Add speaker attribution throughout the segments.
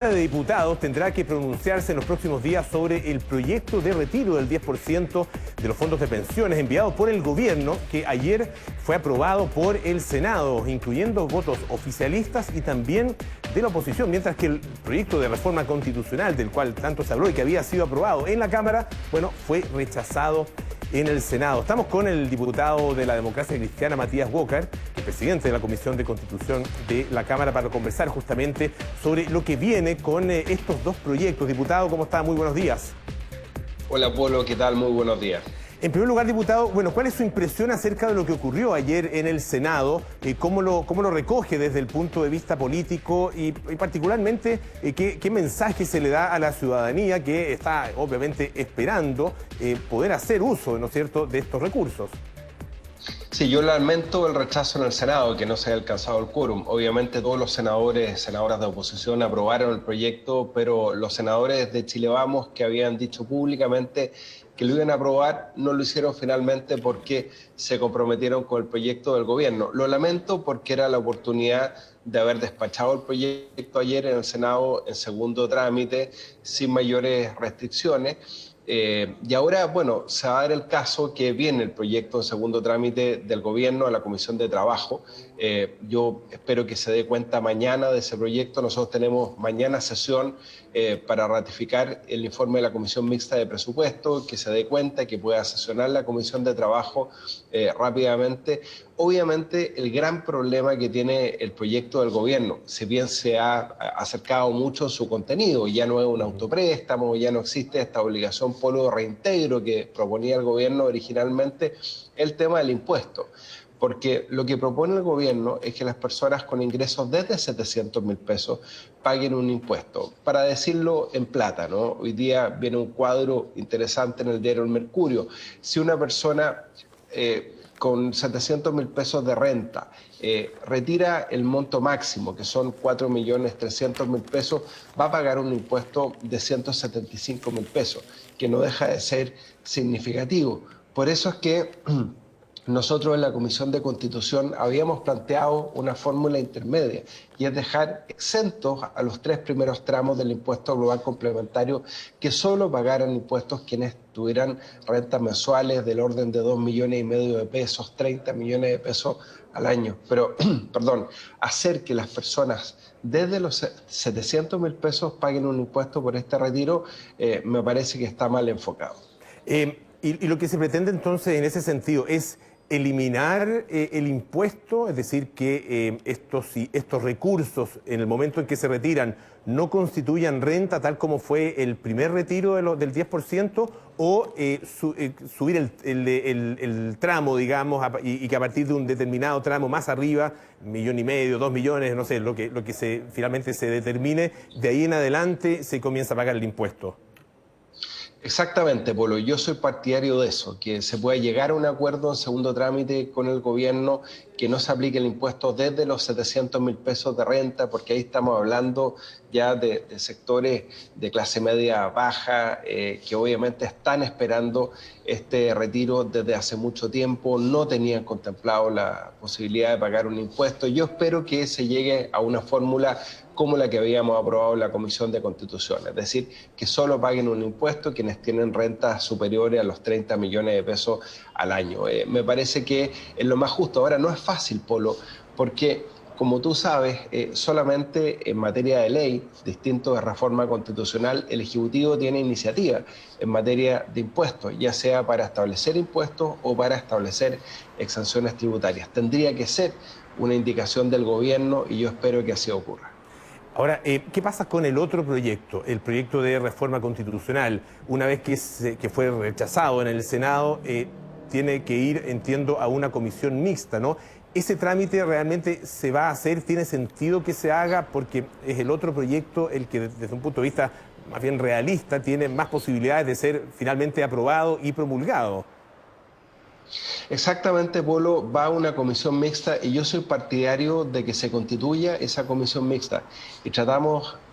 Speaker 1: De Diputados tendrá que pronunciarse en los próximos días sobre el proyecto de retiro del 10% de los fondos de pensiones enviado por el gobierno, que ayer fue aprobado por el Senado, incluyendo votos oficialistas y también de la oposición, mientras que el proyecto de reforma constitucional, del cual tanto se habló y que había sido aprobado en la Cámara, bueno, fue rechazado en el Senado. Estamos con el diputado de la Democracia Cristiana, Matías Walker, el presidente de la Comisión de Constitución de la Cámara, para conversar justamente sobre lo que viene con estos dos proyectos. Diputado, ¿cómo está? Muy buenos días.
Speaker 2: Hola, Polo, ¿qué tal? Muy buenos días.
Speaker 1: En primer lugar, diputado, bueno, ¿cuál es su impresión acerca de lo que ocurrió ayer en el Senado? ¿Cómo lo recoge desde el punto de vista político y particularmente qué mensaje se le da a la ciudadanía que está obviamente esperando poder hacer uso, ¿no es cierto?, de estos recursos?
Speaker 2: Sí, yo lamento el rechazo en el Senado, que no se haya alcanzado el quórum. Obviamente todos los senadores, senadoras de oposición aprobaron el proyecto, pero los senadores de Chile Vamos, que habían dicho públicamente que lo iban a aprobar, no lo hicieron finalmente porque se comprometieron con el proyecto del gobierno. Lo lamento porque era la oportunidad de haber despachado el proyecto ayer en el Senado en segundo trámite, sin mayores restricciones. Y ahora, bueno, se va a dar el caso que viene el proyecto en segundo trámite del gobierno a la Comisión de Trabajo. Yo espero que se dé cuenta mañana de ese proyecto. Nosotros tenemos mañana sesión para ratificar el informe de la Comisión Mixta de Presupuesto, que se dé cuenta, que pueda sesionar la Comisión de Trabajo rápidamente. Obviamente, el gran problema que tiene el proyecto del gobierno, si bien se ha acercado mucho su contenido, ya no es un autopréstamo, ya no existe esta obligación polo de reintegro que proponía el gobierno originalmente, el tema del impuesto. Porque lo que propone el gobierno es que las personas con ingresos desde 700.000 pesos paguen un impuesto. Para decirlo en plata, ¿no? Hoy día viene un cuadro interesante en el diario El Mercurio. Si una persona con 700.000 pesos de renta retira el monto máximo, que son 4.300.000 pesos, va a pagar un impuesto de 175.000 pesos, que no deja de ser significativo. Por eso es que nosotros en la Comisión de Constitución habíamos planteado una fórmula intermedia, y es dejar exentos a los 3 primeros tramos del impuesto global complementario, que solo pagaran impuestos quienes tuvieran rentas mensuales del orden de 2,5 millones de pesos, 30 millones de pesos al año. Pero, perdón, hacer que las personas desde los 700.000 pesos paguen un impuesto por este retiro, me parece que está mal enfocado.
Speaker 1: Y lo que se pretende entonces en ese sentido es eliminar el impuesto, es decir, que estos recursos en el momento en que se retiran no constituyan renta tal como fue el primer retiro del 10%, o subir el tramo, digamos, y que a partir de un determinado tramo más arriba, 1,5 millones, 2 millones, no sé, lo que finalmente se determine, de ahí en adelante se comienza a pagar el impuesto.
Speaker 2: Exactamente, Polo. Yo soy partidario de eso, que se pueda llegar a un acuerdo en segundo trámite con el gobierno, que no se aplique el impuesto desde los 700.000 pesos de renta, porque ahí estamos hablando ya de sectores de clase media baja, que obviamente están esperando este retiro desde hace mucho tiempo, no tenían contemplado la posibilidad de pagar un impuesto. Yo espero que se llegue a una fórmula como la que habíamos aprobado en la Comisión de Constitución, es decir, que solo paguen un impuesto quienes tienen rentas superiores a los 30 millones de pesos al año. Me parece que es lo más justo. Ahora, no es fácil, Polo, porque, como tú sabes, solamente en materia de ley, distinto de reforma constitucional, el Ejecutivo tiene iniciativa en materia de impuestos, ya sea para establecer impuestos o para establecer exenciones tributarias. Tendría que ser una indicación del gobierno y yo espero que así ocurra.
Speaker 1: Ahora, ¿qué pasa con el otro proyecto, el proyecto de reforma constitucional? Una vez que fue rechazado en el Senado, tiene que ir, entiendo, a una comisión mixta, ¿no? ¿Ese trámite realmente se va a hacer? ¿Tiene sentido que se haga? Porque es el otro proyecto el que, desde un punto de vista más bien realista, tiene más posibilidades de ser finalmente aprobado y promulgado.
Speaker 2: Exactamente, Polo, va a una comisión mixta y yo soy partidario de que se constituya esa comisión mixta y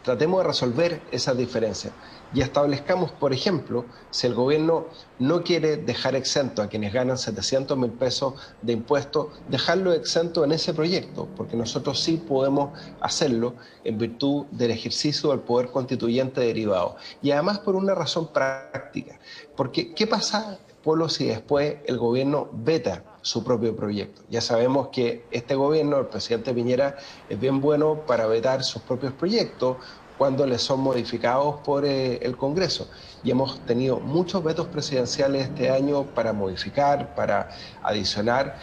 Speaker 2: tratemos de resolver esas diferencias y establezcamos, por ejemplo, si el gobierno no quiere dejar exento a quienes ganan 700.000 pesos de impuestos, dejarlo exento en ese proyecto, porque nosotros sí podemos hacerlo en virtud del ejercicio del poder constituyente derivado. Y además por una razón práctica, porque ¿qué pasa, Polo, si después el gobierno veta su propio proyecto? Ya sabemos que este gobierno, el presidente Piñera, es bien bueno para vetar sus propios proyectos cuando les son modificados por el Congreso. Y hemos tenido muchos vetos presidenciales este año para modificar, para adicionar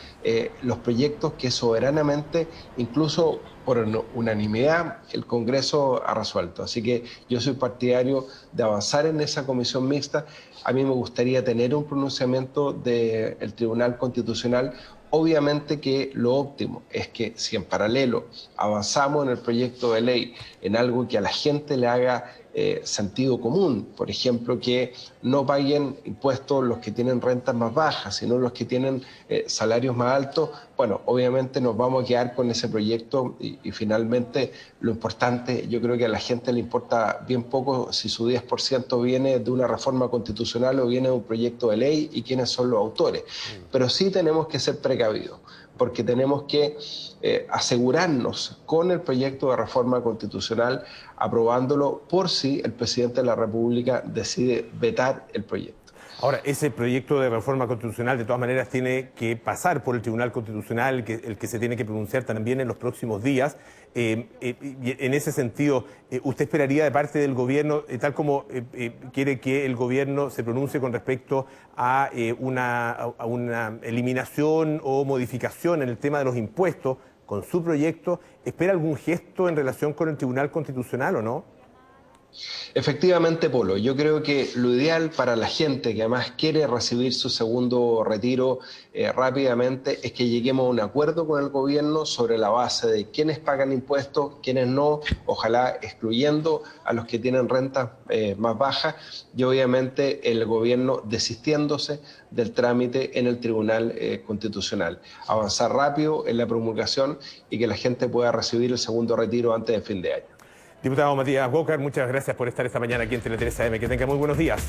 Speaker 2: los proyectos que soberanamente, incluso por unanimidad, el Congreso ha resuelto. Así que yo soy partidario de avanzar en esa comisión mixta. A mí me gustaría tener un pronunciamiento del Tribunal Constitucional. Obviamente que lo óptimo es que si en paralelo avanzamos en el proyecto de ley en algo que a la gente le haga sentido común, por ejemplo, que no paguen impuestos los que tienen rentas más bajas, sino los que tienen salarios más altos, bueno, obviamente nos vamos a quedar con ese proyecto y finalmente lo importante, yo creo que a la gente le importa bien poco si su 10% viene de una reforma constitucional o viene de un proyecto de ley y quiénes son los autores. Pero sí tenemos que ser precavidos, porque tenemos que asegurarnos con el proyecto de reforma constitucional, aprobándolo por si el presidente de la República decide vetar el proyecto.
Speaker 1: Ahora, ese proyecto de reforma constitucional de todas maneras tiene que pasar por el Tribunal Constitucional, el que se tiene que pronunciar también en los próximos días. En ese sentido, ¿usted esperaría de parte del gobierno, tal como quiere que el gobierno se pronuncie con respecto a una eliminación o modificación en el tema de los impuestos con su proyecto, espera algún gesto en relación con el Tribunal Constitucional o no?
Speaker 2: Efectivamente, Polo, yo creo que lo ideal para la gente que además quiere recibir su segundo retiro rápidamente es que lleguemos a un acuerdo con el gobierno sobre la base de quiénes pagan impuestos, quiénes no, ojalá excluyendo a los que tienen rentas más bajas y obviamente el gobierno desistiéndose del trámite en el Tribunal Constitucional. Avanzar rápido en la promulgación y que la gente pueda recibir el segundo retiro antes de fin de año.
Speaker 1: Diputado Matías Walker, muchas gracias por estar esta mañana aquí en Tele 13 AM. Que tenga muy buenos días.